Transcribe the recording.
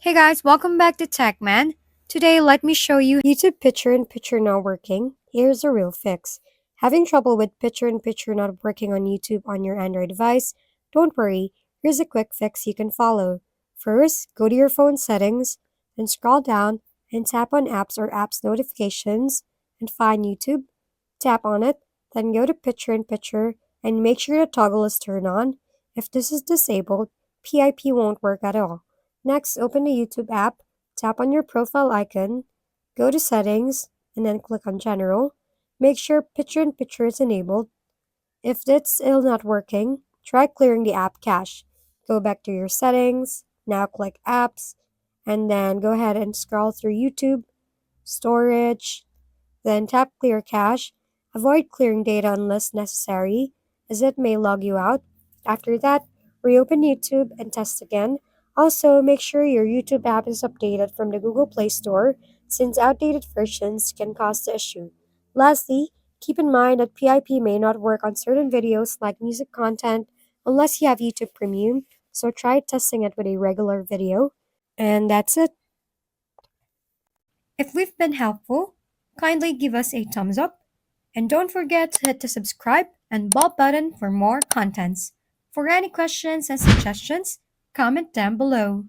Hey guys, welcome back to TechMan. Today, let me show you YouTube picture-in-picture not working. Here's a real fix. Having trouble with picture-in-picture not working on YouTube on your Android device? Don't worry, here's a quick fix you can follow. First, go to your phone settings, then scroll down and tap on apps or apps notifications and find YouTube. Tap on it, then go to picture-in-picture and make sure the toggle is turned on. If this is disabled, PIP won't work at all. Next, open the YouTube app, tap on your profile icon, go to Settings, and then click on General. Make sure Picture-in-Picture is enabled. If it's still not working, try clearing the app cache. Go back to your settings, now click Apps, and then go ahead and scroll through YouTube, Storage, then tap Clear Cache. Avoid clearing data unless necessary, as it may log you out. After that, reopen YouTube and test again. Also, make sure your YouTube app is updated from the Google Play Store, since outdated versions can cause the issue. Lastly, keep in mind that PIP may not work on certain videos like music content unless you have YouTube Premium, so try testing it with a regular video. And that's it. If we've been helpful, kindly give us a thumbs up and don't forget to hit the subscribe and bell button for more contents. For any questions and suggestions, comment down below.